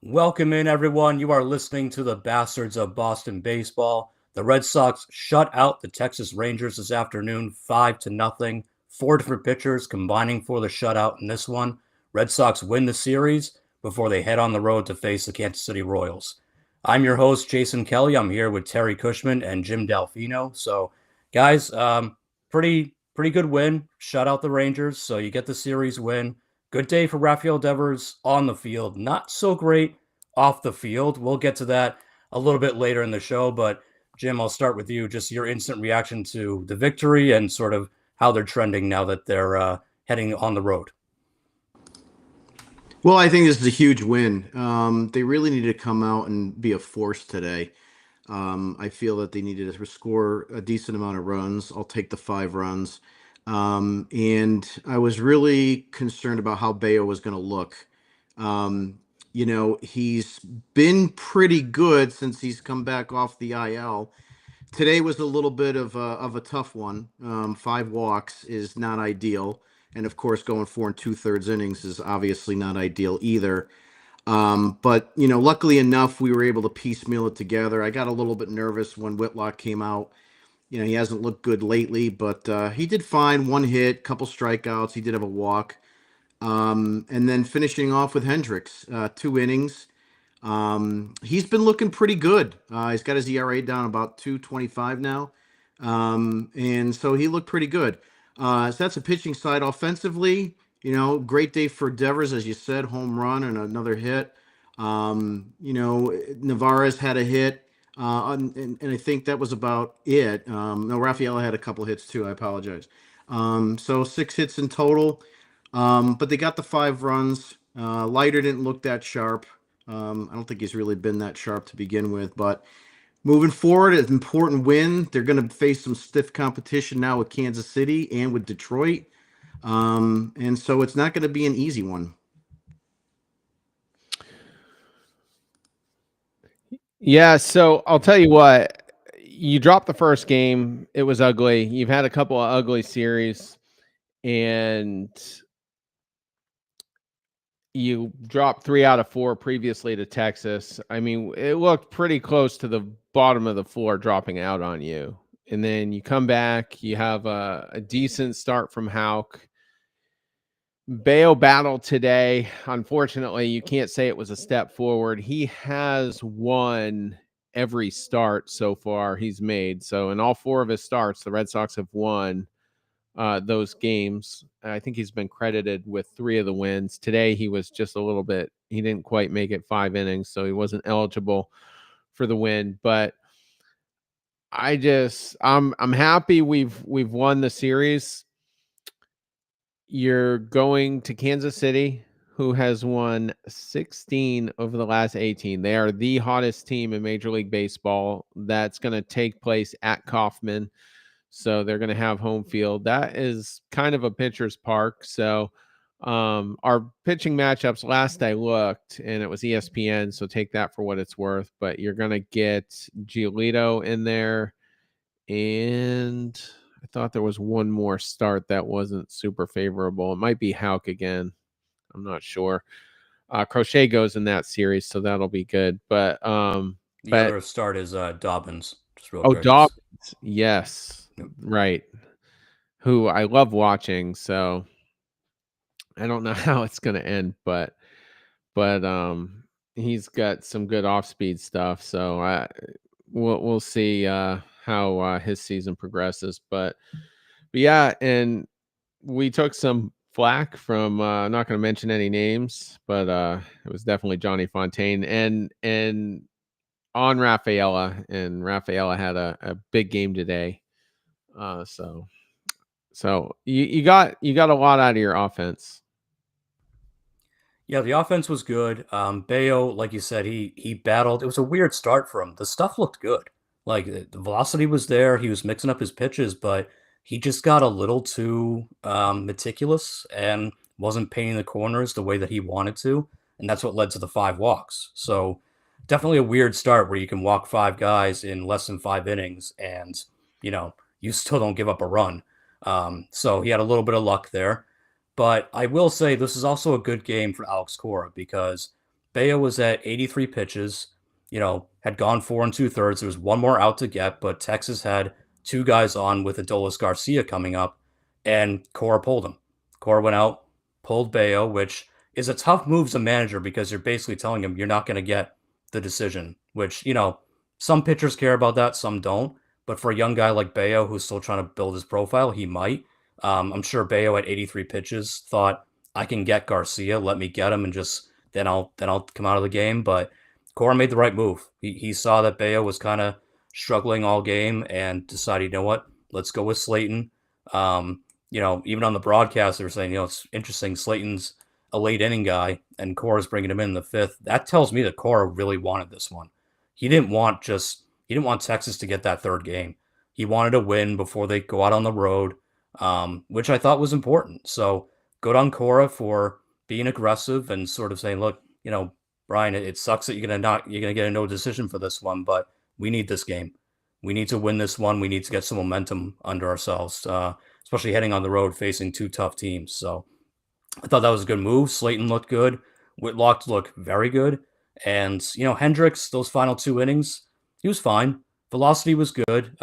Welcome in, everyone. You are listening to the Bastards of Boston Baseball. The Red Sox shut out the Texas Rangers this afternoon, 5-0. Four different pitchers combining for the shutout in this one. Red Sox win the series before they head on the road to face the Kansas City Royals. I'm your host, Jason Kelly. I'm here with Terry Cushman and Jim Delfino. So, guys, pretty good win. Shut out the Rangers, so you get the series win. Good day for Rafael Devers on the field. Not so great off the field. We'll get to that a little bit later in the show. But Jim, I'll start with you. Just your instant reaction to the victory and sort of how they're trending now that they're heading on the road. Well, I think this is a huge win. They really needed to come out and be a force today. I feel that they needed to score a decent amount of runs. I'll take the 5 runs. And I was really concerned about how Bayo was going to look. He's been pretty good since he's come back off the IL. Today was a little bit of a tough one. 5 walks is not ideal, and of course, going 4 2/3 innings is obviously not ideal either. But luckily enough, we were able to piecemeal it together. I got a little bit nervous when Whitlock came out. He hasn't looked good lately, but he did fine. 1 hit, couple strikeouts. He did have a walk. And then finishing off with Hendricks, 2 innings. He's been looking pretty good. He's got his ERA down about 2.25 now. And so he looked pretty good. So that's a pitching side. Offensively, great day for Devers, as you said, home run and another hit. Navarez had a hit. And I think that was about it. No, Rafaela had a couple hits too. I apologize. So 6 hits in total. But they got the 5 runs. Leiter didn't look that sharp. I don't think he's really been that sharp to begin with. But moving forward, it's an important win. They're going to face some stiff competition now with Kansas City and with Detroit. And so it's not going to be an easy one. Yeah, so I'll tell you what, you dropped the first game. It was ugly. You've had a couple of ugly series, and you dropped 3 out of 4 previously to Texas. I mean, it looked pretty close to the bottom of the floor dropping out on you. And then you come back, you have a decent start from Houck. Bayo battled today. Unfortunately, you can't say it was a step forward. He has won every start so far he's made. So in all 4 of his starts, the Red Sox have won those games. I think he's been credited with 3 of the wins. Today, he was just a little bit, he didn't quite make it 5 innings, so he wasn't eligible for the win. But I'm happy we've won the series. You're going to Kansas City, who has won 16 over the last 18. They are the hottest team in Major League Baseball. That's going to take place at Kauffman. So they're going to have home field. That is kind of a pitcher's park. So our pitching matchups last I looked, and it was ESPN, so take that for what it's worth. But you're going to get Giolito in there, and I thought there was one more start that wasn't super favorable. It might be Houck again. I'm not sure. Crochet goes in that series, so that'll be good. But The other start is Dobbins. Just real quick. Dobbins. Yes. Yep. Right. Who I love watching, so I don't know how it's going to end, but he's got some good off-speed stuff, so we'll see how his season progresses. But yeah, and we took some flack from I'm not going to mention any names, but it was definitely Johnny Fontaine and on Rafaela, and Rafaela had a big game today. So you got a lot out of your offense. Yeah, the offense was good. Bayo, like you said, he battled. It was a weird start for him. The stuff looked good. Like the velocity was there. He was mixing up his pitches, but he just got a little too meticulous and wasn't painting the corners the way that he wanted to, and that's what led to the 5 walks. So definitely a weird start where you can walk 5 guys in less than 5 innings, and you still don't give up a run. So he had a little bit of luck there. But I will say this is also a good game for Alex Cora because Bayo was at 83 pitches, had gone 4 2/3. There was one more out to get, but Texas had two guys on with Adolis Garcia coming up, and Cora pulled him. Cora went out, pulled Bayo, which is a tough move as a manager because you're basically telling him you're not going to get the decision, which, some pitchers care about that, some don't. But for a young guy like Bayo who's still trying to build his profile, he might. I'm sure Bayo at 83 pitches thought, I can get Garcia, let me get him, and just then I'll come out of the game. But Cora made the right move. He saw that Bayo was kind of struggling all game and decided, you know what, let's go with Slayton. Even on the broadcast, they were saying, it's interesting. Slayton's a late inning guy, and Cora's bringing him in the fifth. That tells me that Cora really wanted this one. He didn't want Texas to get that third game. He wanted to win before they go out on the road, which I thought was important. So good on Cora for being aggressive and sort of saying, look, Brian, it sucks that you're gonna get a no decision for this one, but we need this game. We need to win this one. We need to get some momentum under ourselves, especially heading on the road facing two tough teams. So I thought that was a good move. Slayton looked good. Whitlock looked very good. And, Hendricks, those final 2 innings, he was fine. Velocity was good.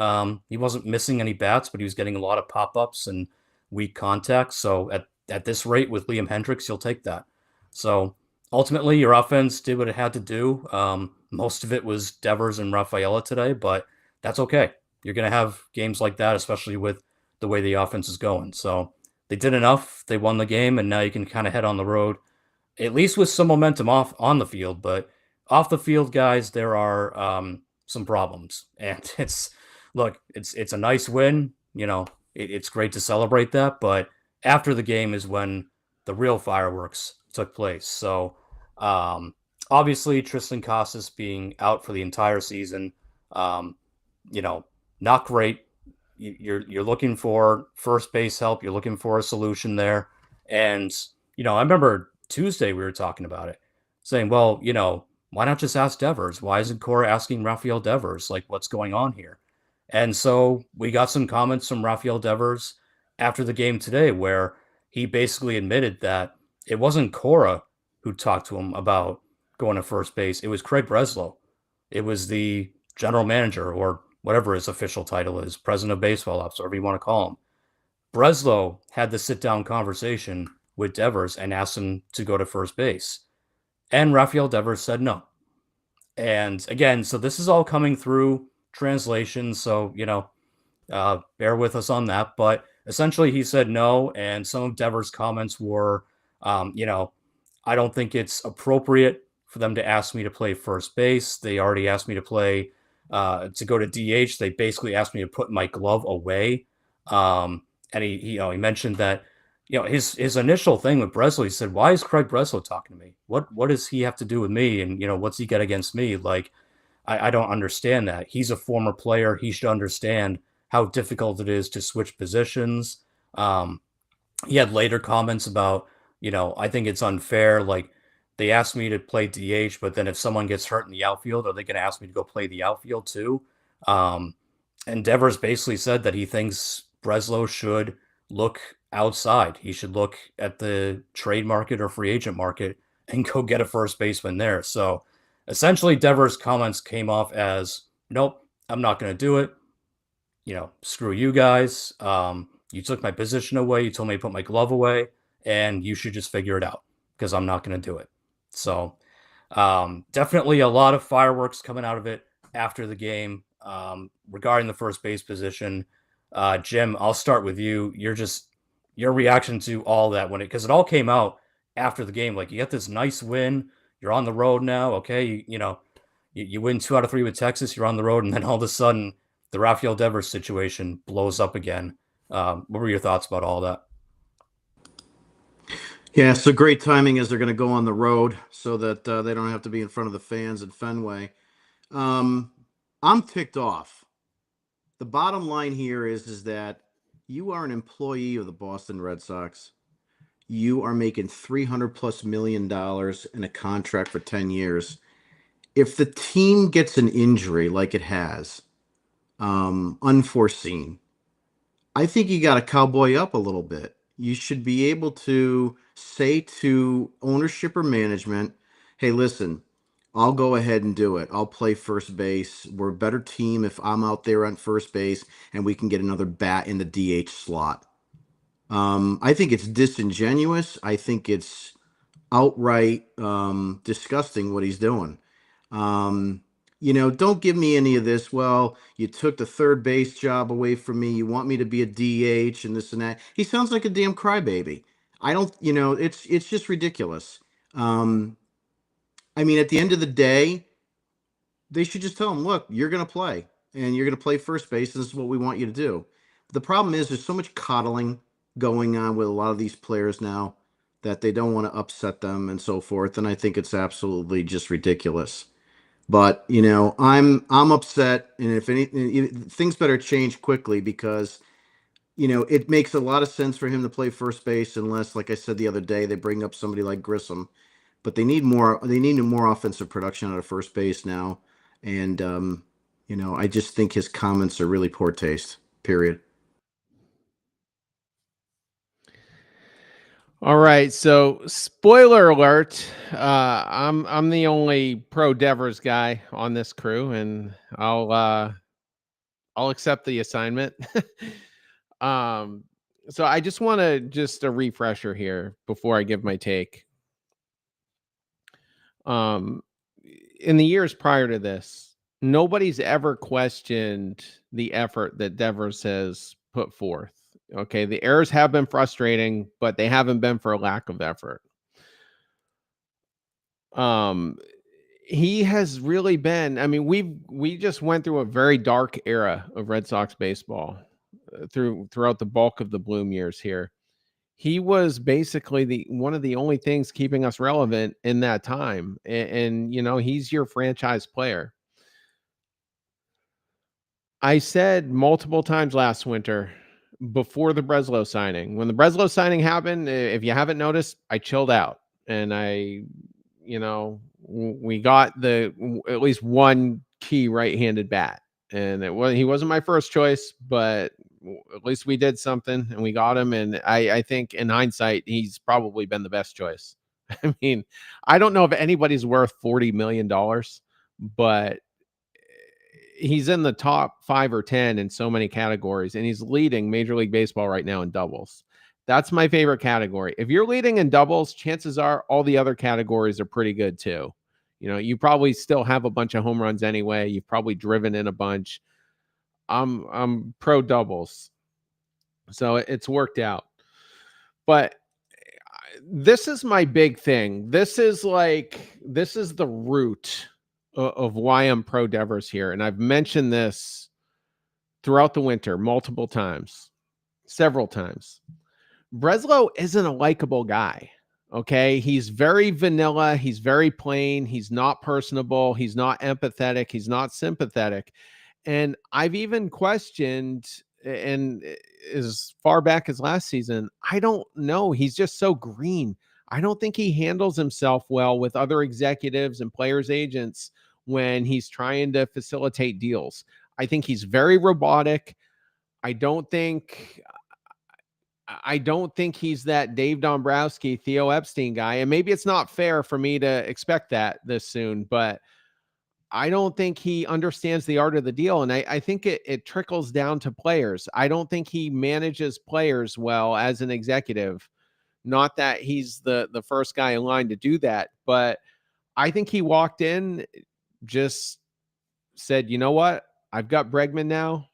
He wasn't missing any bats, but he was getting a lot of pop-ups and weak contact. So at this rate with Liam Hendricks, you'll take that. So ultimately, your offense did what it had to do. Most of it was Devers and Rafaela today, but that's okay. You're going to have games like that, especially with the way the offense is going. So they did enough. They won the game, and now you can kind of head on the road, at least with some momentum off on the field. But off the field, guys, there are some problems. And it's a nice win. It's great to celebrate that. But after the game is when the real fireworks took place. So obviously, Tristan Casas being out for the entire season, not great. You're looking for first base help. You're looking for a solution there. And, I remember Tuesday we were talking about it, saying, well, why not just ask Devers? Why isn't Cora asking Rafael Devers? Like, what's going on here? And so we got some comments from Rafael Devers after the game today where he basically admitted that it wasn't Cora who talked to him about going to first base. It was Craig Breslow. It was the general manager, or whatever his official title is, president of baseball ops, whatever you want to call him. Breslow had the sit-down conversation with Devers and asked him to go to first base. And Rafael Devers said no. And again, so this is all coming through translation, so, bear with us on that. But essentially, he said no, and some of Devers' comments were, I don't think it's appropriate for them to ask me to play first base. They already asked me to play to go to DH. They basically asked me to put my glove away. And he mentioned that, his initial thing with Breslow, he said, why is Craig Breslow talking to me? What does he have to do with me? And, what's he got against me? Like, I don't understand that. He's a former player. He should understand how difficult it is to switch positions. He had later comments about, I think it's unfair. Like, they asked me to play DH, but then if someone gets hurt in the outfield, are they going to ask me to go play the outfield too? And Devers basically said that he thinks Breslow should look outside. He should look at the trade market or free agent market and go get a first baseman there. So essentially, Devers' comments came off as, nope, I'm not going to do it. Screw you guys. You took my position away. You told me to put my glove away, and you should just figure it out because I'm not going to do it. So definitely a lot of fireworks coming out of it after the game. Regarding the first base position, Jim, I'll start with you. Your reaction to all that because it all came out after the game. Like, you get this nice win. You're on the road now. Okay. You win 2 out of 3 with Texas. You're on the road. And then all of a sudden the Rafael Devers situation blows up again. What were your thoughts about all that? Yeah, so great timing as they're going to go on the road so that they don't have to be in front of the fans at Fenway. I'm ticked off. The bottom line here is that you are an employee of the Boston Red Sox. You are making $300+ million in a contract for 10 years. If the team gets an injury like it has, unforeseen, I think you got to cowboy up a little bit. You should be able to say to ownership or management, hey, listen, I'll go ahead and do it. I'll play first base. We're a better team if I'm out there on first base and we can get another bat in the DH slot. I think it's disingenuous. I think it's outright disgusting what he's doing. Um, don't give me any of this. Well, you took the third base job away from me. You want me to be a DH and this and that. He sounds like a damn crybaby. I don't, it's just ridiculous. Um, I mean, at the end of the day, they should just tell him, look, you're going to play and you're going to play first base. And this is what we want you to do. The problem is there's so much coddling going on with a lot of these players now that they don't want to upset them and so forth. And I think it's absolutely just ridiculous. But I'm upset, and if anything, things better change quickly because it makes a lot of sense for him to play first base unless, like I said the other day, they bring up somebody like Grissom. But they need more. They need more offensive production out of first base now, and I just think his comments are really poor taste. Period. All right, so spoiler alert. I'm the only pro Devers guy on this crew, and I'll accept the assignment. um, so I just want to just a refresher here before I give my take. In the years prior to this, nobody's ever questioned the effort that Devers has put forth. Okay, the errors have been frustrating, but they haven't been for a lack of effort. He has really been, I mean, we just went through a very dark era of Red Sox baseball throughout the bulk of the Bloom years here. He was basically the one of the only things keeping us relevant in that time. And he's your franchise player. I said multiple times last winter before the Breslow signing. When the Breslow signing happened, if you haven't noticed, I chilled out and we got at least one key right-handed bat, and he wasn't my first choice, but at least we did something and we got him. And I think in hindsight, he's probably been the best choice. I mean, I don't know if anybody's worth $40 million, but he's in the top 5 or 10 in so many categories, and he's leading Major League Baseball right now in doubles. That's my favorite category. If you're leading in doubles, chances are all the other categories are pretty good too. You probably still have a bunch of home runs anyway. You've probably driven in a bunch. I'm pro doubles, so it's worked out. But this is my big thing. This is the root of why I'm pro Devers here. And I've mentioned this throughout the winter multiple times, several times. Breslow isn't a likable guy. Okay. He's very vanilla. He's very plain. He's not personable. He's not empathetic. He's not sympathetic. And I've even questioned, and as far back as last season, I don't know. He's just so green. I don't think he handles himself well with other executives and players' agents when he's trying to facilitate deals. I think he's very robotic. I don't think he's that Dave Dombrowski, Theo Epstein guy. And maybe it's not fair for me to expect that this soon, but I don't think he understands the art of the deal. And I think it trickles down to players. I don't think he manages players well as an executive. Not that he's the first guy in line to do that, but I think he walked in, just said, you know what? I've got Bregman now.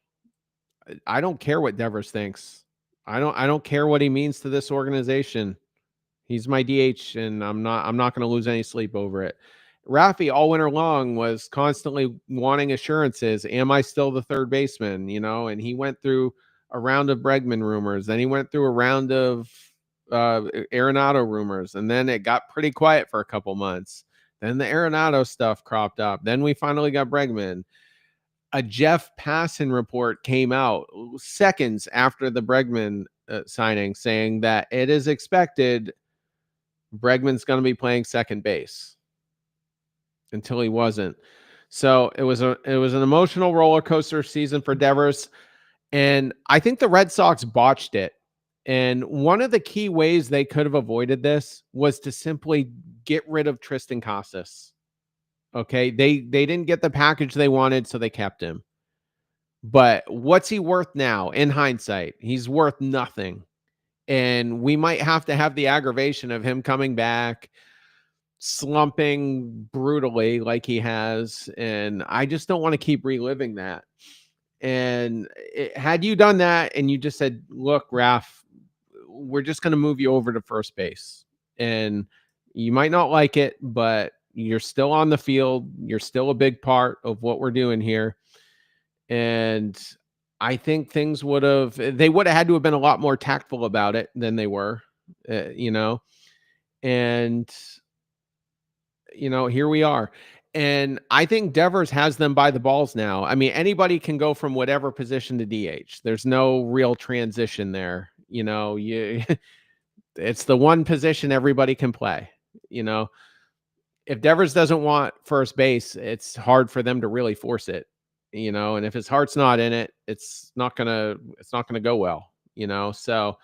I don't care what Devers thinks. I don't care what he means to this organization. He's my DH, and I'm not going to lose any sleep over it. Rafi all winter long was constantly wanting assurances. Am I still the third baseman? And he went through a round of Bregman rumors. Then he went through a round of Arenado rumors. And then it got pretty quiet for a couple months. Then the Arenado stuff cropped up. Then we finally got Bregman. A Jeff Passan report came out seconds after the Bregman signing saying that it is expected Bregman's going to be playing second base, until he wasn't. So it was an emotional roller coaster season for Devers. And I think the Red Sox botched it. And one of the key ways they could have avoided this was to simply get rid of Tristan Casas. Okay, they didn't get the package they wanted, so they kept him. But what's he worth now? In hindsight, he's worth nothing. And we might have to have the aggravation of him coming back, slumping brutally like he has. And I just don't want to keep reliving that. And had you done that and you just said, look, Raph, we're just going to move you over to first base. And you might not like it, but you're still on the field. You're still a big part of what we're doing here. And I think things would have had to have been a lot more tactful about it than they were, you know, and, you know, here we are. And I think Devers has them by the balls now. I mean, anybody can go from whatever position to DH. There's no real transition there. You know, it's the one position everybody can play, you know. If Devers doesn't want first base, it's hard for them to really force it, you know, and if his heart's not in it, it's not gonna go well, you know. So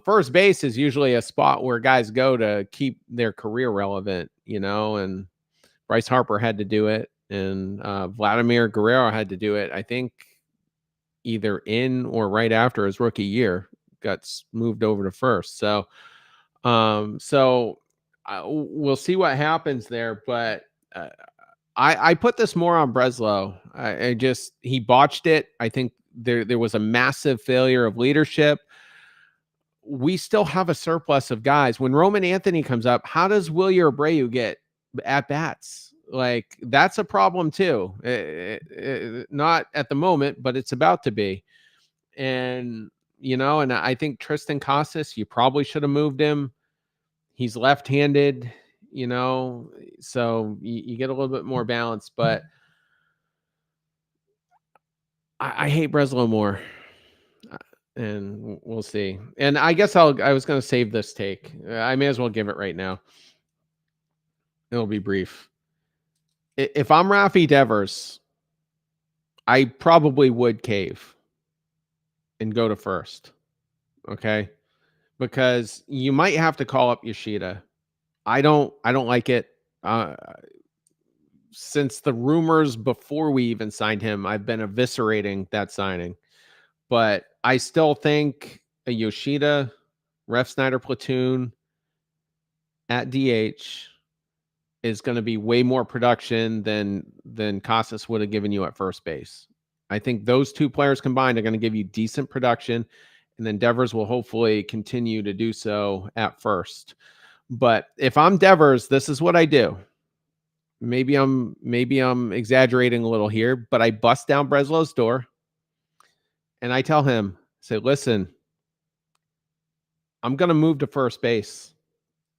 first base is usually a spot where guys go to keep their career relevant, you know, and Bryce Harper had to do it, and Vladimir Guerrero had to do it, I think either in or right after his rookie year, got moved over to first. So we'll see what happens there, but I put this more on Breslow. He botched it. I think there was a massive failure of leadership. We still have a surplus of guys. When Roman Anthony comes up, how does Wilyer Abreu get at bats? Like, that's a problem too. Not at the moment, but it's about to be. And, you know, and I think Tristan Casas, you probably should have moved him. He's left-handed, you know, so you get a little bit more balance, but I hate Breslow more, and we'll see. And I guess I was going to save this take. I may as well give it right now. It'll be brief. If I'm Rafi Devers, I probably would cave and go to first. Okay. Because you might have to call up Yoshida. I don't like it. Since the rumors before we even signed him, I've been eviscerating that signing. But I still think a Yoshida, Ref Snyder platoon at DH is going to be way more production than Casas would have given you at first base. I think those two players combined are going to give you decent production, and then Devers will hopefully continue to do so at first. But if I'm Devers, this is what I do. Maybe I'm exaggerating a little here, but I bust down Breslow's door and I tell him, say, listen, I'm going to move to first base,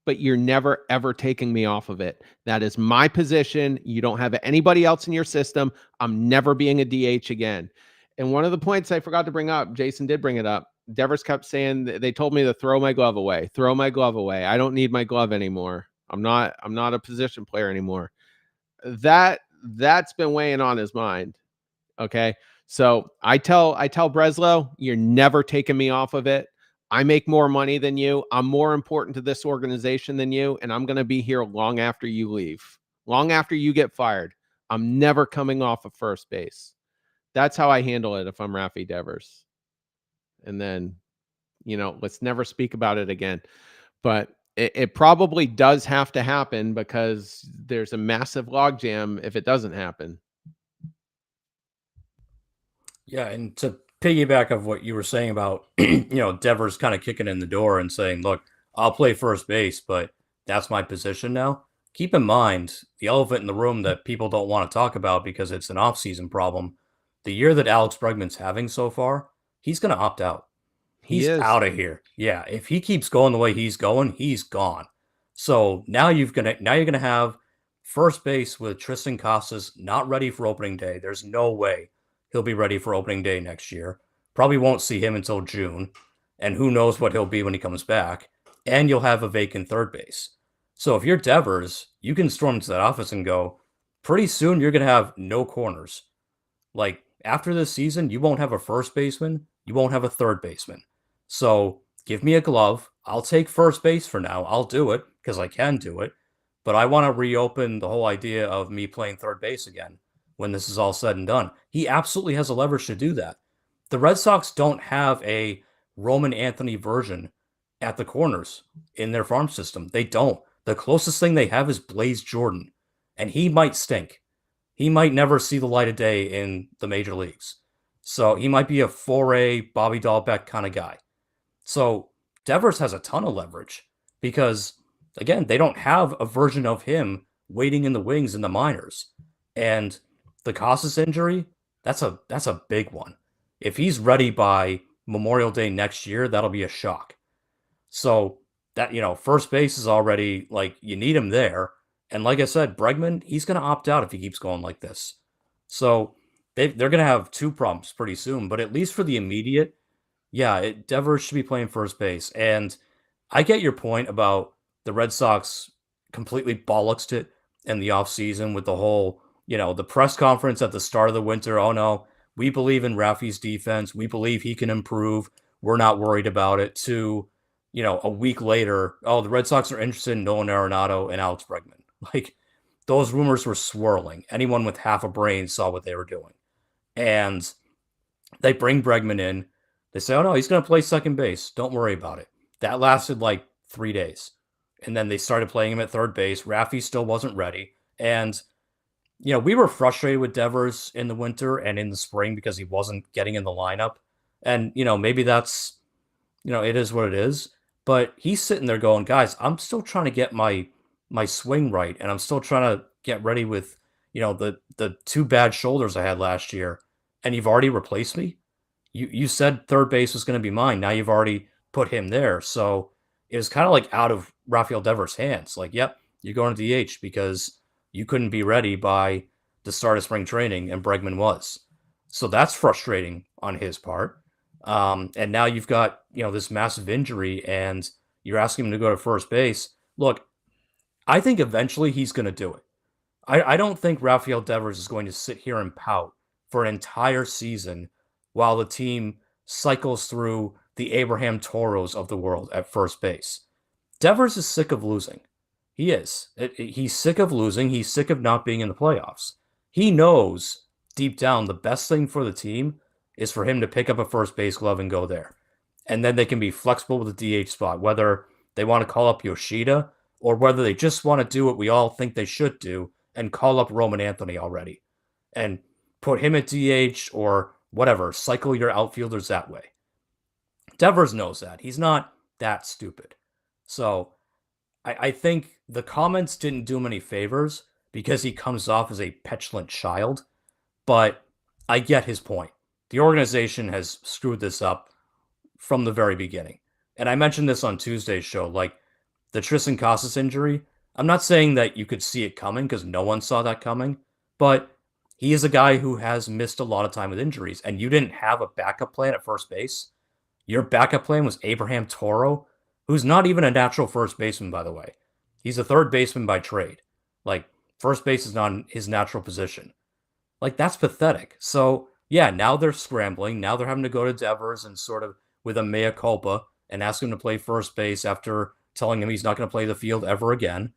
but you're never, ever taking me off of it. That is my position. You don't have anybody else in your system. I'm never being a DH again. And one of the points I forgot to bring up, Jason did bring it up. Devers kept saying, they told me to throw my glove away. Throw my glove away. I don't need my glove anymore. I'm not a position player anymore. That's been weighing on his mind. Okay. So I tell Breslow, you're never taking me off of it. I make more money than you. I'm more important to this organization than you. And I'm going to be here long after you leave, long after you get fired. I'm never coming off of first base. That's how I handle it if I'm Rafi Devers. And then, you know, let's never speak about it again. But it probably does have to happen because there's a massive logjam if it doesn't happen. Yeah, and to piggyback of what you were saying about, Devers kind of kicking in the door and saying, look, I'll play first base, but that's my position now. Keep in mind the elephant in the room that people don't want to talk about because it's an off-season problem. The year that Alex Bregman's having so far, he's going to opt out. He's out of here. Yeah, if he keeps going the way he's going, he's gone. So now you're gonna have first base with Tristan Casas not ready for opening day. There's no way he'll be ready for opening day next year. Probably won't see him until June, and who knows what he'll be when he comes back. And you'll have a vacant third base. So if you're Devers, you can storm into that office and go, pretty soon you're gonna have no corners. Like after this season, you won't have a first baseman, you won't have a third baseman. So give me a glove. I'll take first base for now. I'll do it because I can do it. But I want to reopen the whole idea of me playing third base again when this is all said and done. He absolutely has the leverage to do that. The Red Sox don't have a Roman Anthony version at the corners in their farm system. They don't. The closest thing they have is Blaze Jordan, and he might stink. He might never see the light of day in the major leagues. So he might be a 4A Bobby Dahlbeck kind of guy. So Devers has a ton of leverage because, again, they don't have a version of him waiting in the wings in the minors. And the Casas injury, that's a big one. If he's ready by Memorial Day next year, that'll be a shock. So that, first base is already like you need him there. And like I said, Bregman, he's going to opt out if he keeps going like this. So they're going to have two problems pretty soon. But at least for the immediate, yeah, Devers should be playing first base. And I get your point about the Red Sox completely bollocksed it in the offseason with the whole, the press conference at the start of the winter. Oh, no, we believe in Rafi's defense. We believe he can improve. We're not worried about it. To, a week later, oh, the Red Sox are interested in Nolan Arenado and Alex Bregman. Like, those rumors were swirling. Anyone with half a brain saw what they were doing. And they bring Bregman in. They say, oh, no, he's going to play second base. Don't worry about it. That lasted like 3 days. And then they started playing him at third base. Rafi still wasn't ready. And, we were frustrated with Devers in the winter and in the spring because he wasn't getting in the lineup. And, maybe that's, it is what it is. But he's sitting there going, guys, I'm still trying to get my swing right. And I'm still trying to get ready with, the two bad shoulders I had last year. And you've already replaced me? You said third base was going to be mine. Now you've already put him there. So it was kind of like out of Rafael Devers' hands. Like, yep, you're going to DH because you couldn't be ready by the start of spring training, and Bregman was. So that's frustrating on his part. And now you've got, this massive injury, and you're asking him to go to first base. Look, I think eventually he's going to do it. I don't think Rafael Devers is going to sit here and pout for an entire season while the team cycles through the Abraham Toros of the world at first base. Devers is sick of losing. He is. He's sick of losing. He's sick of not being in the playoffs. He knows deep down the best thing for the team is for him to pick up a first base glove and go there. And then they can be flexible with the DH spot, whether they want to call up Yoshida or whether they just want to do what we all think they should do and call up Roman Anthony already and put him at DH or whatever, cycle your outfielders that way. Devers knows that. He's not that stupid. So I think the comments didn't do him any favors because he comes off as a petulant child, but I get his point. The organization has screwed this up from the very beginning. And I mentioned this on Tuesday's show, like the Tristan Casas injury. I'm not saying that you could see it coming because no one saw that coming, but he is a guy who has missed a lot of time with injuries, and you didn't have a backup plan at first base. Your backup plan was Abraham Toro, who's not even a natural first baseman, by the way. He's a third baseman by trade. Like, first base is not his natural position. Like, that's pathetic. So, yeah, now they're scrambling. Now they're having to go to Devers and sort of with a mea culpa and ask him to play first base after telling him he's not going to play the field ever again.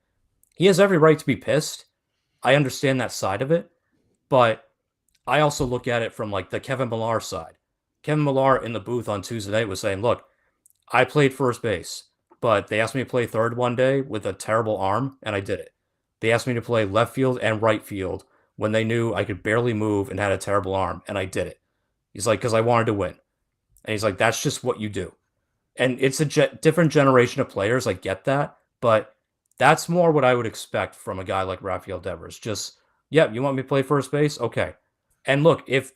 He has every right to be pissed. I understand that side of it, but I also look at it from like the Kevin Millar side. Kevin Millar in the booth on Tuesday night was saying, look, I played first base, but they asked me to play third one day with a terrible arm, and I did it. They asked me to play left field and right field when they knew I could barely move and had a terrible arm, and I did it. He's like, because I wanted to win. And he's like, that's just what you do. And it's a different generation of players. I get that, but that's more what I would expect from a guy like Rafael Devers. Just, yeah, you want me to play first base? Okay. And look, if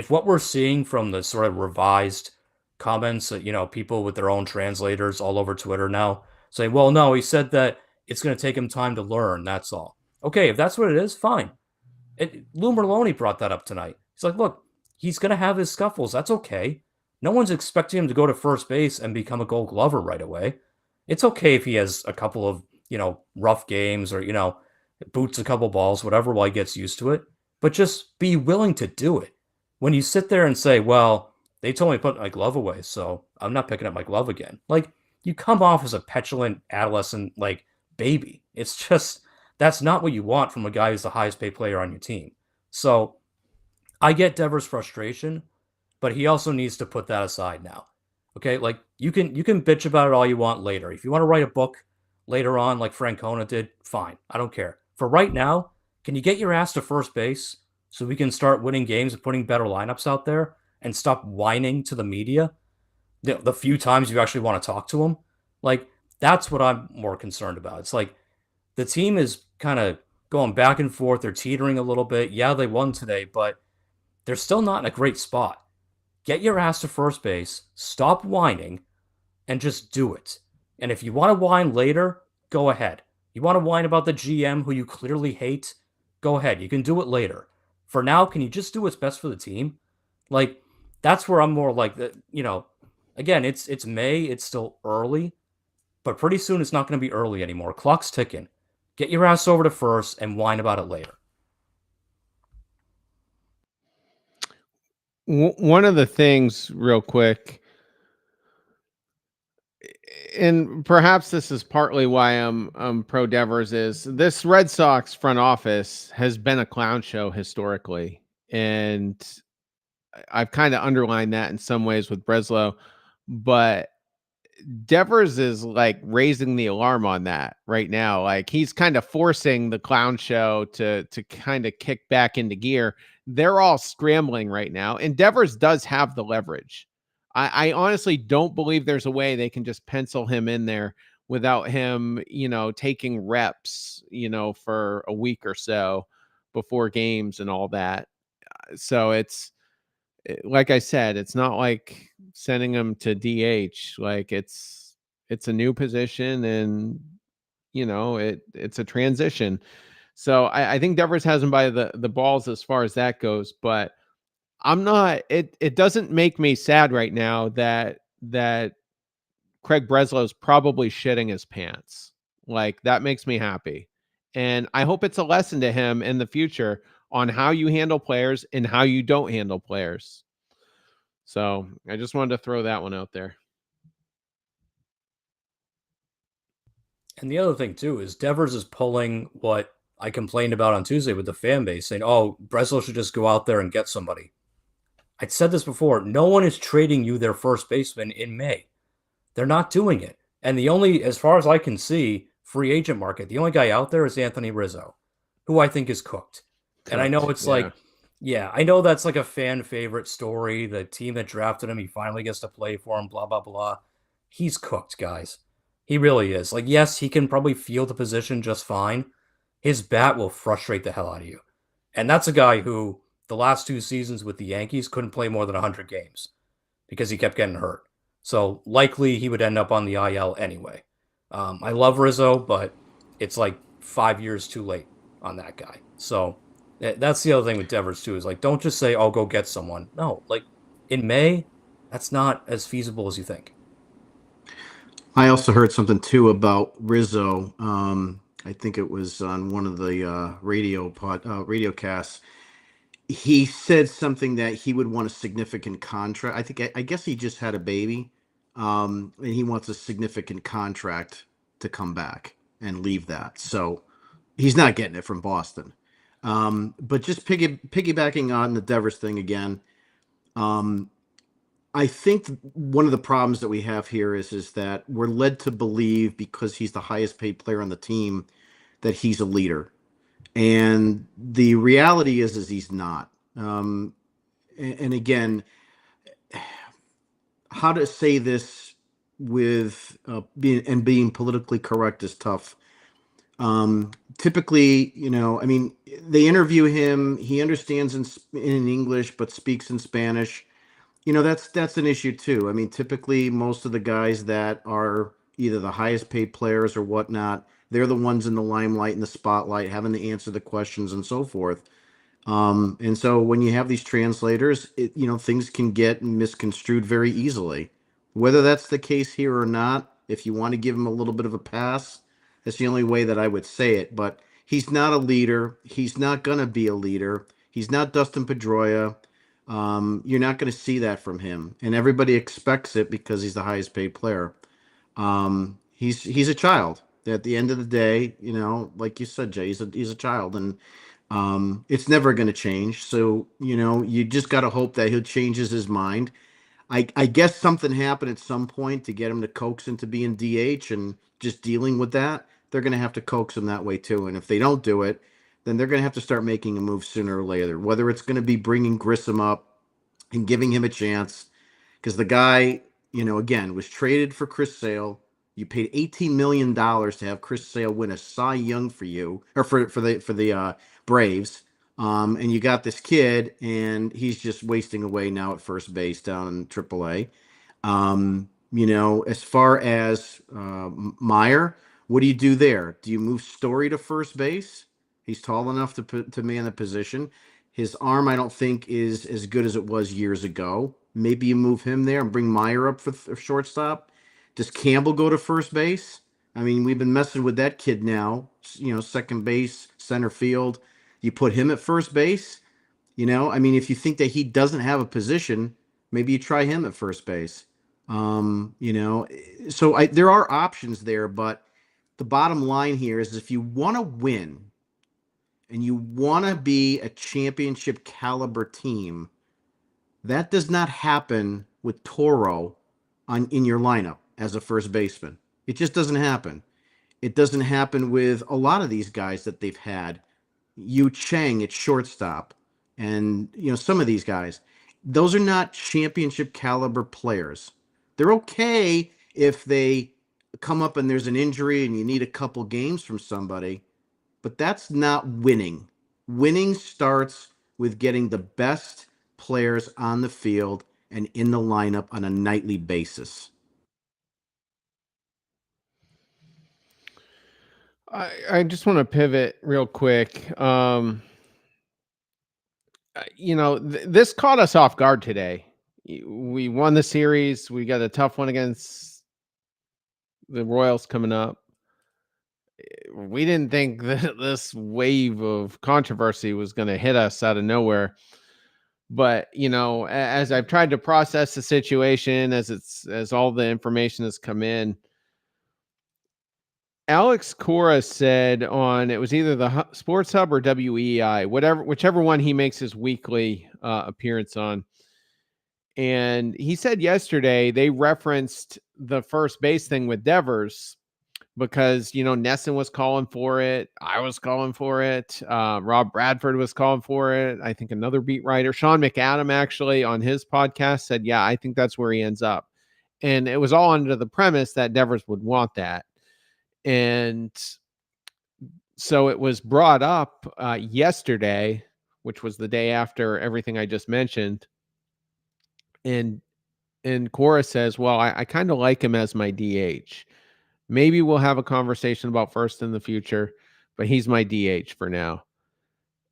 what we're seeing from the sort of revised comments that, people with their own translators all over Twitter now say, well, no, he said that it's going to take him time to learn. That's all. Okay, if that's what it is, fine. Lou Merlone brought that up tonight. He's like, look, he's going to have his scuffles. That's okay. No one's expecting him to go to first base and become a Gold Glover right away. It's okay if he has a couple of, rough games or, boots a couple balls, whatever, while he gets used to it. But just be willing to do it. When you sit there and say, well, they told me to put my glove away, so I'm not picking up my glove again. Like, you come off as a petulant adolescent, like, baby. It's just, that's not what you want from a guy who's the highest paid player on your team. So I get Devers' frustration, but he also needs to put that aside now. Okay, like you can bitch about it all you want later. If you want to write a book later on, like Francona did, fine. I don't care. For right now, can you get your ass to first base so we can start winning games and putting better lineups out there and stop whining to the media the few times you actually want to talk to them? Like, that's what I'm more concerned about. It's like the team is kind of going back and forth. They're teetering a little bit. Yeah, they won today, but they're still not in a great spot. Get your ass to first base, stop whining, and just do it. And if you want to whine later, go ahead. You want to whine about the GM who you clearly hate? Go ahead. You can do it later. For now, can you just do what's best for the team? Like, that's where I'm more like that, again, it's May, it's still early, but pretty soon it's not going to be early anymore. Clock's ticking. Get your ass over to first and whine about it later. One of the things, real quick, and perhaps this is partly why I'm pro Devers, is this Red Sox front office has been a clown show historically, and I've kind of underlined that in some ways with Breslow, but Devers is like raising the alarm on that right now. Like, he's kind of forcing the clown show to kind of kick back into gear. They're all scrambling right now, and Devers does have the leverage. I honestly don't believe there's a way they can just pencil him in there without him, taking reps, for a week or so before games and all that. So it's like I said, it's not like sending him to DH. Like, it's a new position, and it's a transition. So I think Devers has him by the balls as far as that goes, but I'm not. It doesn't make me sad right now that Craig Breslow's probably shitting his pants. Like, that makes me happy, and I hope it's a lesson to him in the future on how you handle players and how you don't handle players. So I just wanted to throw that one out there. And the other thing too is Devers is pulling what I complained about on Tuesday with the fan base, saying, "Oh, Breslow should just go out there and get somebody." I'd said this before. No one is trading you their first baseman in May. They're not doing it. And the only, as far as I can see, free agent market, the only guy out there is Anthony Rizzo, who I think is cooked. And I know it's like, yeah, I know that's like a fan favorite story. The team that drafted him, he finally gets to play for him, blah, blah, blah. He's cooked, guys. He really is. Like, yes, he can probably field the position just fine. His bat will frustrate the hell out of you. And that's a guy who, the last 2 seasons with the Yankees, couldn't play more than 100 games because he kept getting hurt. So likely he would end up on the IL anyway. I love Rizzo, but it's like 5 years too late on that guy. So that's the other thing with Devers too, is like, don't just say, "Oh, go get someone." No, like in May, that's not as feasible as you think. I also heard something too about Rizzo. I think it was on one of the radio casts. He said something that he would want a significant contract. I guess he just had a baby, and he wants a significant contract to come back and leave that. So he's not getting it from Boston. But just piggybacking on the Devers thing again. I think one of the problems that we have here is that we're led to believe, because he's the highest paid player on the team, that he's a leader, and the reality is he's not. And again, how to say this with being politically correct is tough. Typically, I mean, they interview him. He understands in English but speaks in Spanish. That's an issue too. I mean, typically most of the guys that are either the highest paid players or whatnot, they're the ones in the limelight and the spotlight, having to answer the questions and so forth. And so when you have these translators, things can get misconstrued very easily. Whether that's the case here or not, if you want to give him a little bit of a pass, that's the only way that I would say it. But he's not a leader. He's not going to be a leader. He's not Dustin Pedroia. You're not going to see that from him, and everybody expects it because he's the highest paid player. He's a child. At the end of the day, like you said, Jay, he's a child, and it's never going to change. So you just got to hope that he'll changes his mind. I guess something happened at some point to get him to coax into being DH and just dealing with that. They're going to have to coax him that way too. And if they don't do it, then they're going to have to start making a move sooner or later. Whether it's going to be bringing Grissom up and giving him a chance, because the guy, again, was traded for Chris Sale. You paid $18 million to have Chris Sale win a Cy Young for you, or for the Braves. And you got this kid, and he's just wasting away now at first base down in AAA. As far as Meyer, what do you do there? Do you move Story to first base? He's tall enough to man the position. His arm, I don't think, is as good as it was years ago. Maybe you move him there and bring Meyer up for shortstop. Does Campbell go to first base? I mean, we've been messing with that kid now. Second base, center field. You put him at first base. I mean, if you think that he doesn't have a position, maybe you try him at first base. So there are options there, but the bottom line here is if you want to win and you want to be a championship caliber team, that does not happen with Toro in your lineup as a first baseman. It just doesn't happen. It doesn't happen with a lot of these guys that they've had. Yu Chang at shortstop, and some of these guys. Those are not championship caliber players. They're okay if they come up and there's an injury and you need a couple games from somebody, but that's not winning. Winning starts with getting the best players on the field and in the lineup on a nightly basis. I just want to pivot real quick. This caught us off guard today. We won the series. We got a tough one against the Royals coming up. We didn't think that this wave of controversy was going to hit us out of nowhere. But, as I've tried to process the situation, as all the information has come in, Alex Cora said on, it was either the Sports Hub or WEI, whichever one he makes his weekly appearance on. And he said yesterday they referenced the first base thing with Devers because, Nesson was calling for it. I was calling for it. Rob Bradford was calling for it. I think another beat writer, Sean McAdam, actually on his podcast said, yeah, I think that's where he ends up. And it was all under the premise that Devers would want that. And so it was brought up yesterday, which was the day after everything I just mentioned. And Cora says, well, I kind of like him as my DH. Maybe we'll have a conversation about first in the future, but he's my DH for now.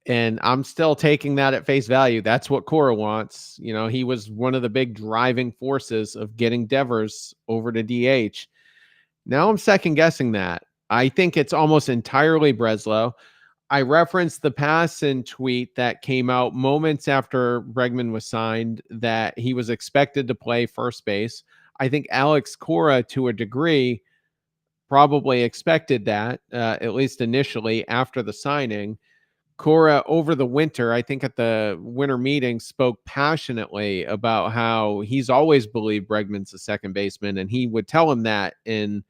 And I'm still taking that at face value. That's what Cora wants. He was one of the big driving forces of getting Devers over to DH. Now I'm second guessing that. I think it's almost entirely Breslow. I referenced the Passan tweet that came out moments after Bregman was signed that he was expected to play first base. I think Alex Cora, to a degree, probably expected that, at least initially after the signing. Cora, over the winter, I think at the winter meeting, spoke passionately about how he's always believed Bregman's a second baseman, and he would tell him that in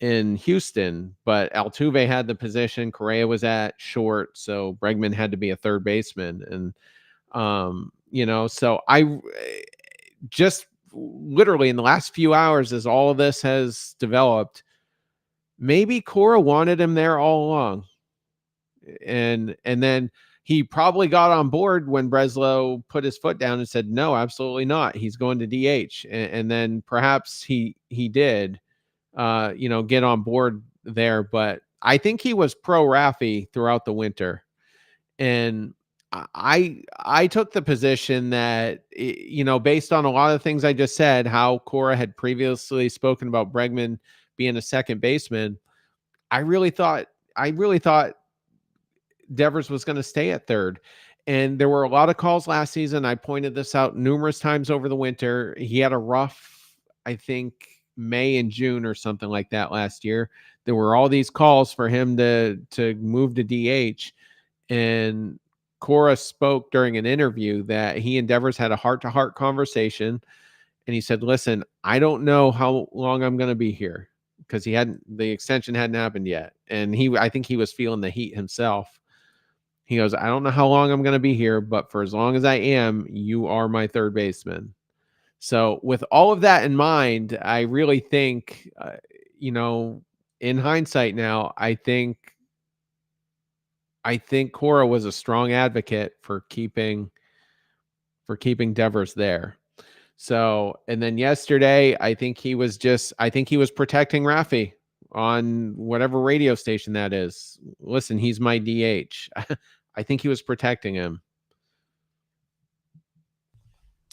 Houston, but Altuve had the position. Correa was at short, so Bregman had to be a third baseman. And, so I just literally in the last few hours, as all of this has developed, maybe Cora wanted him there all along. And then he probably got on board when Breslow put his foot down and said, no, absolutely not. He's going to DH. And then perhaps he did. Get on board there. But I think he was pro Raffy throughout the winter. And I took the position that, based on a lot of things I just said, how Cora had previously spoken about Bregman being a second baseman, I really thought Devers was going to stay at third. And there were a lot of calls last season. I pointed this out numerous times over the winter. He had a rough, I think, May and June or something like that last year. There were all these calls for him to move to DH. And Cora spoke during an interview that he and Devers had a heart-to-heart conversation. And he said, listen, I don't know how long I'm going to be here, because the extension hadn't happened yet. And I think he was feeling the heat himself. He goes, I don't know how long I'm going to be here, but for as long as I am, you are my third baseman. So with all of that in mind, I really think, in hindsight now, I think Cora was a strong advocate for keeping Devers there. So, and then yesterday, I think he was protecting Rafi on whatever radio station that is. Listen, he's my DH. I think he was protecting him.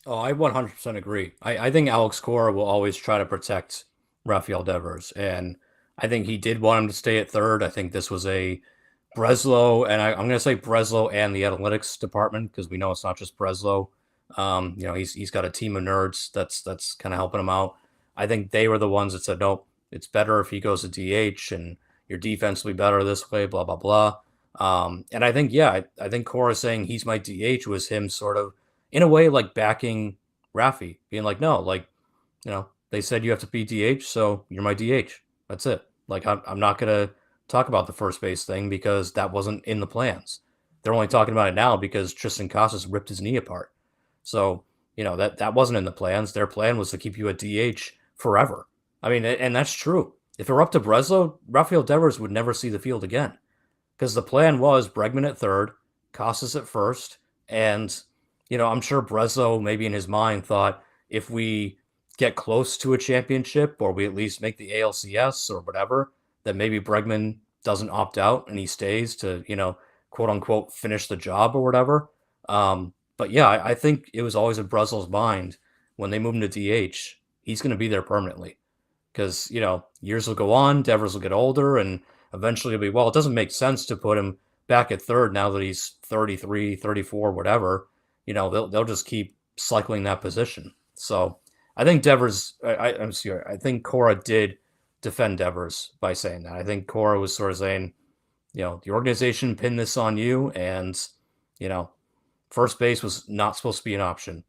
Oh, I 100% agree. I think Alex Cora will always try to protect Rafael Devers, and I think he did want him to stay at third. I think this was a Breslow, and I'm going to say Breslow and the analytics department, because we know it's not just Breslow. He's got a team of nerds that's kind of helping him out. I think they were the ones that said, nope, it's better if he goes to DH, and your defense will be better this way, blah blah blah. And I think, yeah, I think Cora saying he's my DH was him sort of in a way like backing Rafi, being like, no, like, they said you have to be DH, so you're my DH. That's it. Like, I'm not gonna talk about the first base thing because that wasn't in the plans. They're only talking about it now because Tristan Casas ripped his knee apart. So, that wasn't in the plans. Their plan was to keep you at DH forever. I mean, and that's true. If it were up to Breslow, Rafael Devers would never see the field again, because the plan was Bregman at third, Casas at first, and I'm sure Breslow maybe in his mind thought, if we get close to a championship or we at least make the ALCS or whatever, that maybe Bregman doesn't opt out and he stays to, quote unquote, finish the job or whatever. But yeah, I think it was always in Breslow's mind when they move him to DH, he's going to be there permanently, because, years will go on, Devers will get older, and eventually it'll be, well, it doesn't make sense to put him back at third now that he's 33, 34, whatever. They'll just keep cycling that position. So I think Devers, I'm sorry, I think Cora did defend Devers by saying that. I think Cora was sort of saying, the organization pinned this on you, and, first base was not supposed to be an option,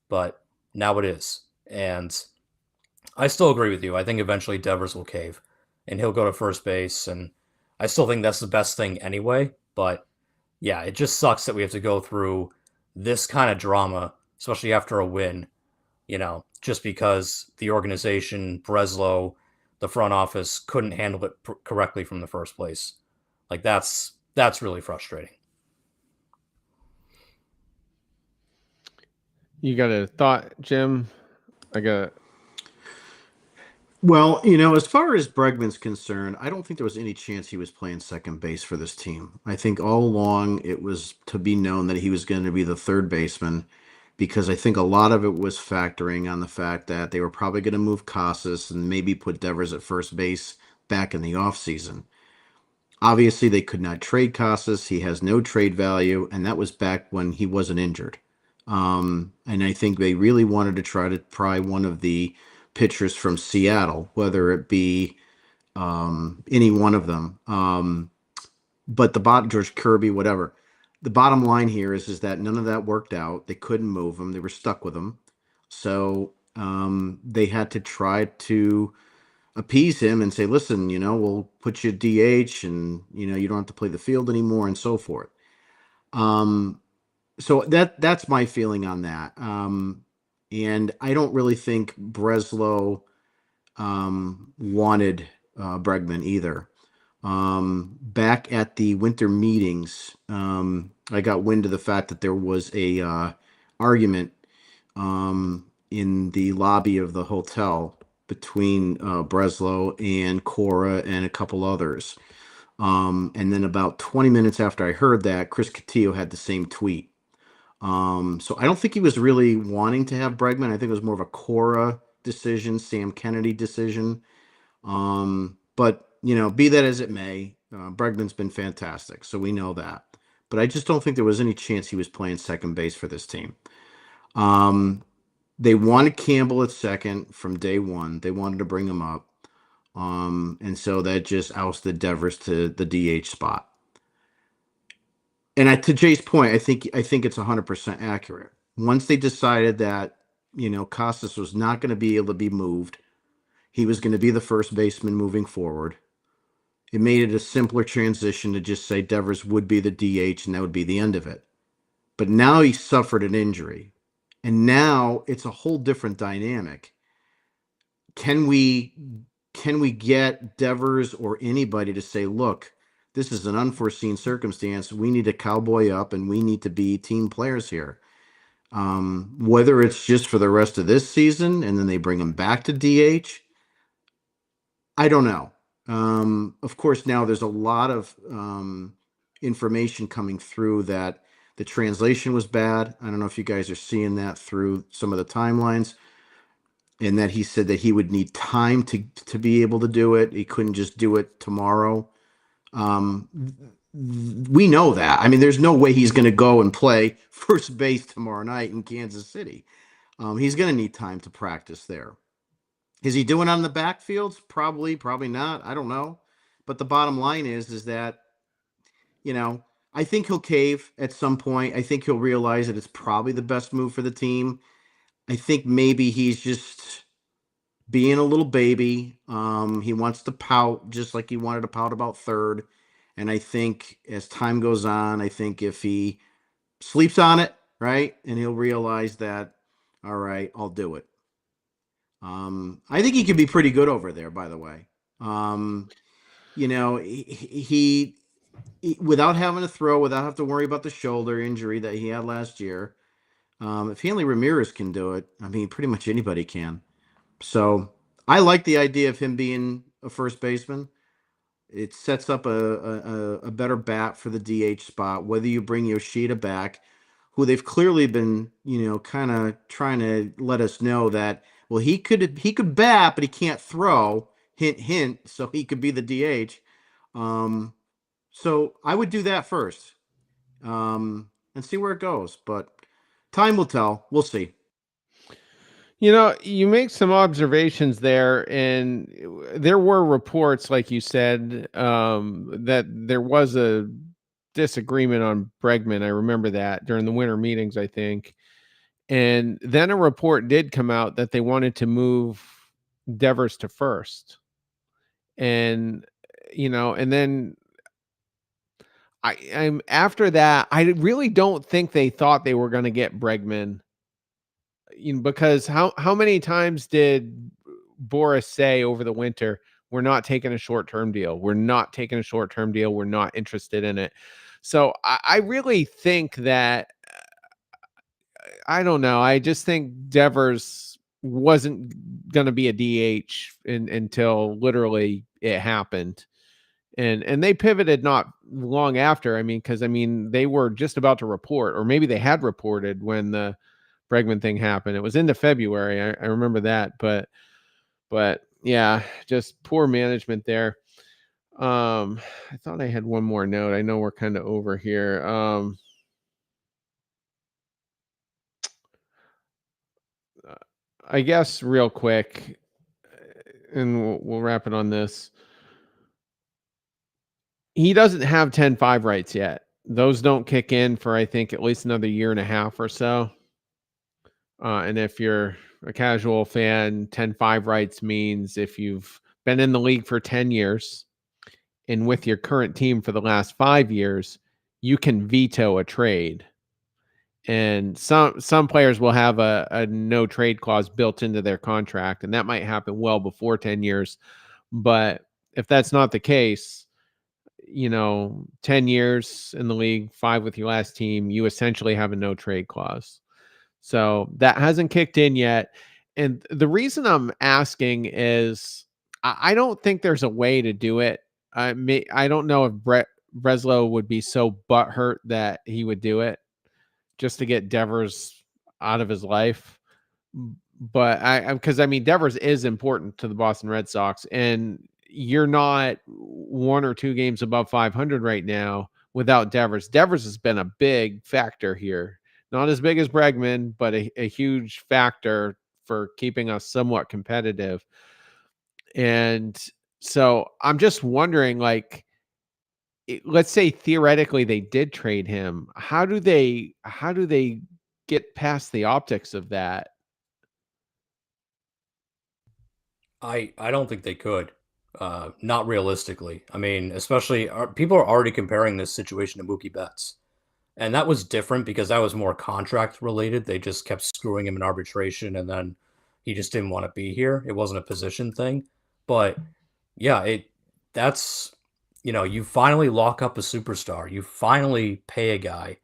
but now it is. And I still agree with you. I think eventually Devers will cave and he'll go to first base. And I still think that's the best thing anyway. But yeah, it just sucks that we have to go through this kind of drama, especially after a win, just because the organization, Breslow, the front office couldn't handle it correctly from the first place. Like, that's really frustrating. You got a thought, Jim? I got. Well, as far as Bregman's concerned, I don't think there was any chance he was playing second base for this team. I think all along it was to be known that he was going to be the third baseman, because I think a lot of it was factoring on the fact that they were probably going to move Casas and maybe put Devers at first base back in the offseason. Obviously, they could not trade Casas. He has no trade value, and that was back when he wasn't injured. And I think they really wanted to try to pry one of the pitchers from Seattle, whether it be any one of them. But George Kirby, whatever. The bottom line here is that none of that worked out. They couldn't move him. They were stuck with him. So they had to try to appease him and say, listen, we'll put you DH, and, you don't have to play the field anymore, and so forth. So that's my feeling on that. And I don't really think Breslow wanted Bregman either. Back at the winter meetings, I got wind of the fact that there was a argument in the lobby of the hotel between Breslow and Cora and a couple others. And then about 20 minutes after I heard that, Chris Cotillo had the same tweet. So I don't think he was really wanting to have Bregman. I think it was more of a Cora decision, Sam Kennedy decision. But, be that as it may, Bregman's been fantastic, so we know that. but I just don't think there was any chance he was playing second base for this team. They wanted Campbell at second from day one. They wanted to bring him up. And so that just ousted Devers to the DH spot. And to Jay's point, I think it's 100% accurate. Once they decided that, Costas was not going to be able to be moved, he was going to be the first baseman moving forward. It made it a simpler transition to just say Devers would be the DH and that would be the end of it. But now he suffered an injury. And now it's a whole different dynamic. Can we get Devers or anybody to say, look, this is an unforeseen circumstance. We need to cowboy up and we need to be team players here. Whether it's just for the rest of this season and then they bring him back to DH, I don't know. Of course, now there's a lot of information coming through that the translation was bad. I don't know if you guys are seeing that through some of the timelines. And that he said that he would need time to be able to do it. He couldn't just do it tomorrow. We know that. I mean, there's no way he's going to go and play first base tomorrow night in Kansas City. He's going to need time to practice there. Is he doing it on the backfields? Probably not. I don't know. But the bottom line is that, I think he'll cave at some point. I think he'll realize that it's probably the best move for the team. I think maybe he's just being a little baby. He wants to pout just like he wanted to pout about third. And I think as time goes on, I think if he sleeps on it, right, and he'll realize that, all right, I'll do it. I think he can be pretty good over there, by the way. He without having to throw, without having to worry about the shoulder injury that he had last year. If Hanley Ramirez can do it, I mean, pretty much anybody can. So I like the idea of him being a first baseman. It sets up a better bat for the DH spot, whether you bring Yoshida back, who they've clearly been, kind of trying to let us know that, well, he could bat, but he can't throw. Hint, hint. So he could be the DH. So I would do that first and see where it goes. But time will tell. We'll see. You make some observations there, and there were reports, like you said, that there was a disagreement on Bregman. I remember that during the winter meetings, I think. And then a report did come out that they wanted to move Devers to first. And, and then I'm after that, I really don't think they thought they were going to get Bregman. Because how many times did Boris say over the winter, we're not taking a short-term deal. We're not taking a short-term deal. We're not interested in it. So I really think that, I don't know. I just think Devers wasn't going to be a DH until literally it happened. And they pivoted not long after. Because they were just about to report, or maybe they had reported when the Bregman thing happened. It was into February. I remember that, but yeah, just poor management there. I thought I had one more note. I know we're kind of over here. I guess real quick, and we'll wrap it on this. He doesn't have 10-5 rights yet. Those don't kick in for, I think, at least another year and a half or so. And if you're a casual fan, 10-5 rights means if you've been in the league for 10 years and with your current team for the last 5 years, you can veto a trade. And some players will have a no trade clause built into their contract, and that might happen well before 10 years. But if that's not the case, 10 years in the league, 5 with your last team, you essentially have a no trade clause. So that hasn't kicked in yet. And the reason I'm asking is I don't think there's a way to do it. I don't know if Breslow would be so butthurt that he would do it just to get Devers out of his life. But because Devers is important to the Boston Red Sox, and you're not 1 or 2 games above 500 right now without Devers. Devers has been a big factor here. Not as big as Bregman, but a huge factor for keeping us somewhat competitive. And so I'm just wondering, like, let's say theoretically they did trade him. How do they get past the optics of that? I don't think they could. Not realistically. I mean, especially people are already comparing this situation to Mookie Betts. And that was different because that was more contract related. They just kept screwing him in arbitration and then he just didn't want to be here. It wasn't a position thing. But yeah, that's you finally lock up a superstar. You finally pay a guy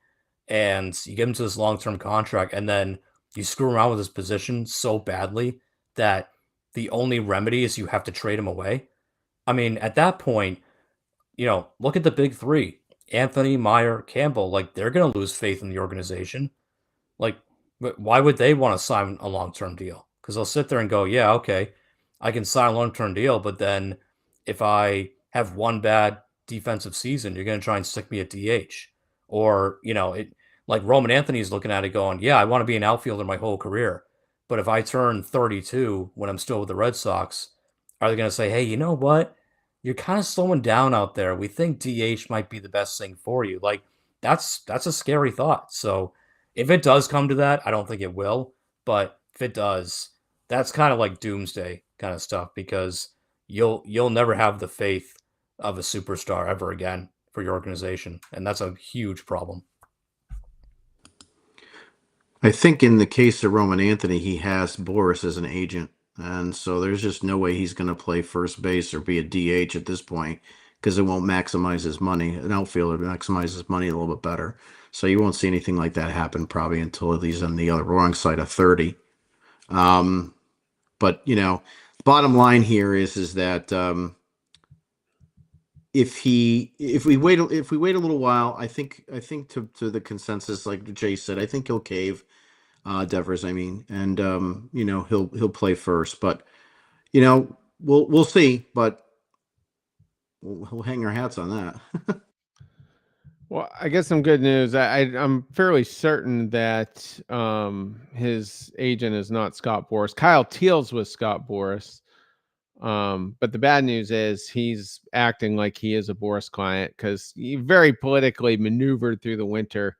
and you give him to this long-term contract and then you screw around with his position so badly that the only remedy is you have to trade him away. I mean, at that point, look at the big three: Anthony, Meyer, Campbell. Like, they're going to lose faith in the organization. Like, why would they want to sign a long-term deal? Because they'll sit there and go, yeah, okay, I can sign a long-term deal, but then if I have one bad defensive season, you're going to try and stick me at DH. Or, like Roman Anthony's looking at it going, yeah, I want to be an outfielder my whole career. But if I turn 32 when I'm still with the Red Sox, are they going to say, hey, you know what? You're kind of slowing down out there. We think DH might be the best thing for you. Like, that's a scary thought. So if it does come to that, I don't think it will. But if it does, that's kind of like doomsday kind of stuff because you'll never have the faith of a superstar ever again for your organization, and that's a huge problem. I think in the case of Roman Anthony, he has Boris as an agent. And so there's just no way he's going to play first base or be a DH at this point because it won't maximize his money. An outfielder maximizes his money a little bit better. So you won't see anything like that happen probably until he's on the other wrong side of 30. But, bottom line here is that if we wait a little while, I think to the consensus, like Jay said, I think he'll cave. Devers, I mean, and he'll play first, but we'll see, but we'll hang our hats on that. Well, I guess some good news. I'm fairly certain that his agent is not Scott Boras. Kyle Teals was Scott Boras. But the bad news is he's acting like he is a Boras client because he very politically maneuvered through the winter.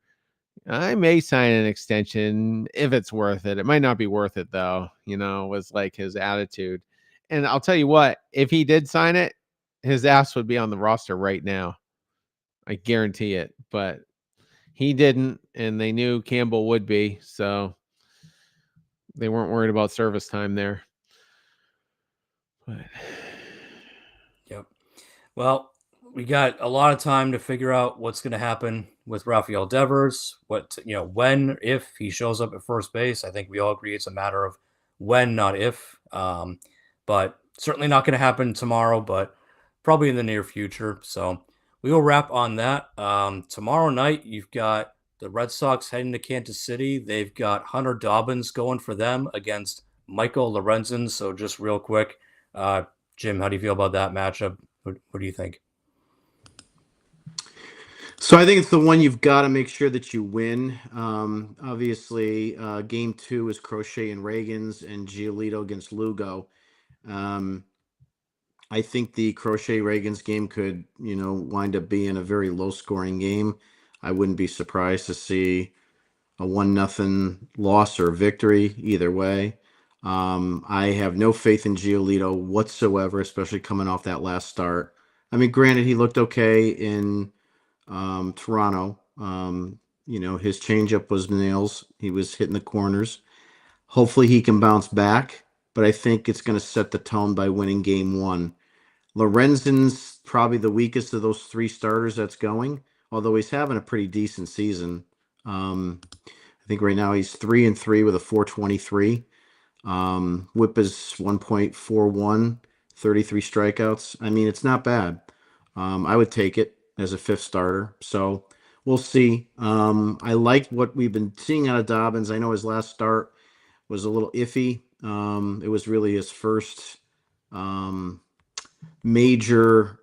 I may sign an extension if it's worth it. It might not be worth it though, was like his attitude. And I'll tell you what, if he did sign it, his ass would be on the roster right now. I guarantee it. But he didn't, and they knew Campbell would be, so they weren't worried about service time there. But Yep. Well, we got a lot of time to figure out what's going to happen with Rafael Devers. When, if he shows up at first base. I think we all agree it's a matter of when, not if. But certainly not going to happen tomorrow, but probably in the near future. So we will wrap on that. Tomorrow night, you've got the Red Sox heading to Kansas City. They've got Hunter Dobbins going for them against Michael Lorenzen. So just real quick, Jim, how do you feel about that matchup? What do you think? So I think it's the one you've got to make sure that you win. Obviously, game 2 is Crochet and Reagans and Giolito against Lugo. I think the Crochet Reagans game could, wind up being a very low scoring game. I wouldn't be surprised to see a 1-0 loss or victory either way. I have no faith in Giolito whatsoever, especially coming off that last start. I mean, granted, he looked okay in Toronto. His changeup was nails. He was hitting the corners. Hopefully he can bounce back, but I think it's going to set the tone by winning game 1. Lorenzen's probably the weakest of those 3 starters that's going, although he's having a pretty decent season. I think right now he's 3-3 with a 4.23. Whip is 1.41, 33 strikeouts. I mean, it's not bad. I would take it as a 5th starter. So we'll see. I like what we've been seeing out of Dobbins. I know his last start was a little iffy. It was really his first major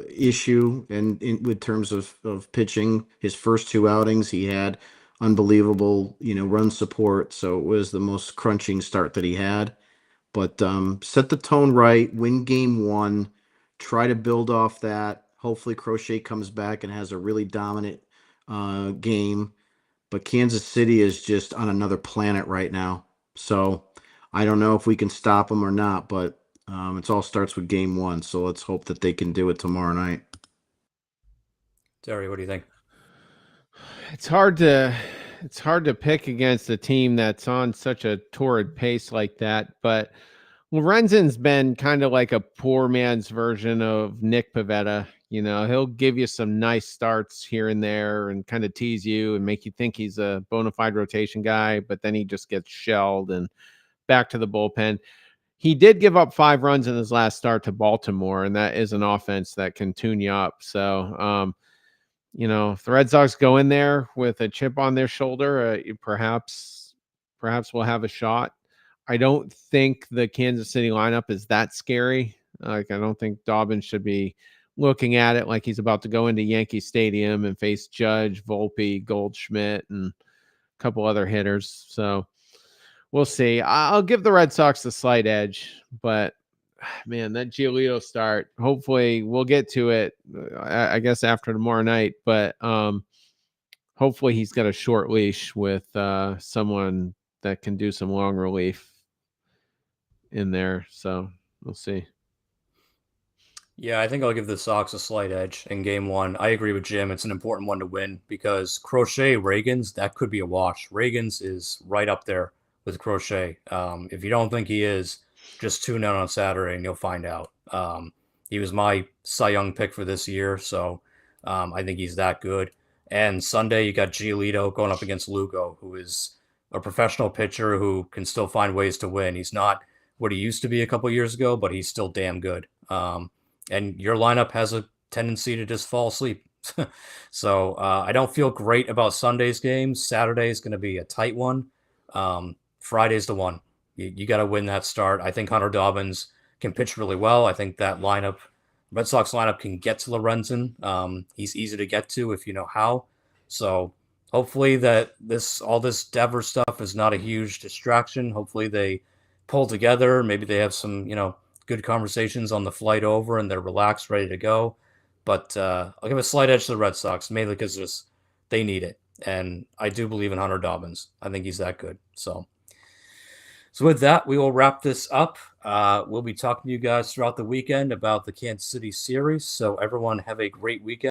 issue and with terms of pitching. His first two outings, he had unbelievable, run support. So it was the most crunching start that he had. But set the tone right, win game one, try to build off that. Hopefully, Crochet comes back and has a really dominant game. But Kansas City is just on another planet right now. So I don't know if we can stop them or not, but it all starts with game one. So let's hope that they can do it tomorrow night. Terry, what do you think? It's hard to pick against a team that's on such a torrid pace like that, but Lorenzen's been kind of like a poor man's version of Nick Pivetta. He'll give you some nice starts here and there and kind of tease you and make you think he's a bona fide rotation guy, but then he just gets shelled and back to the bullpen. He did give up 5 runs in his last start to Baltimore, and that is an offense that can tune you up. So, if the Red Sox go in there with a chip on their shoulder, perhaps we'll have a shot. I don't think the Kansas City lineup is that scary. Like, I don't think Dobbins should be looking at it like he's about to go into Yankee Stadium and face Judge, Volpe, Goldschmidt, and a couple other hitters. So we'll see. I'll give the Red Sox the slight edge, but man, that Giolito start, hopefully we'll get to it, I guess, after tomorrow night, but hopefully he's got a short leash with someone that can do some long relief in there. So we'll see. Yeah, I think I'll give the Sox a slight edge in game one. I agree with Jim. It's an important one to win because Crochet, Reagans, that could be a wash. Reagans is right up there with Crochet. If you don't think he is, just tune in on Saturday and you'll find out. He was my Cy Young pick for this year, so I think he's that good. And Sunday, you got Giolito going up against Lugo, who is a professional pitcher who can still find ways to win. He's not what he used to be a couple years ago, but he's still damn good. And your lineup has a tendency to just fall asleep. So I don't feel great about Sunday's game. Saturday is going to be a tight one. Friday's the one. You got to win that start. I think Hunter Dobbins can pitch really well. I think that lineup, Red Sox lineup, can get to Lorenzen. He's easy to get to if you know how. So hopefully that all this Devers stuff is not a huge distraction. Hopefully they pull together. Maybe they have some, good conversations on the flight over and they're relaxed, ready to go. But I'll give a slight edge to the Red Sox, mainly because they need it. And I do believe in Hunter Dobbins. I think he's that good. So with that, we will wrap this up. We'll be talking to you guys throughout the weekend about the Kansas City series. So everyone have a great weekend.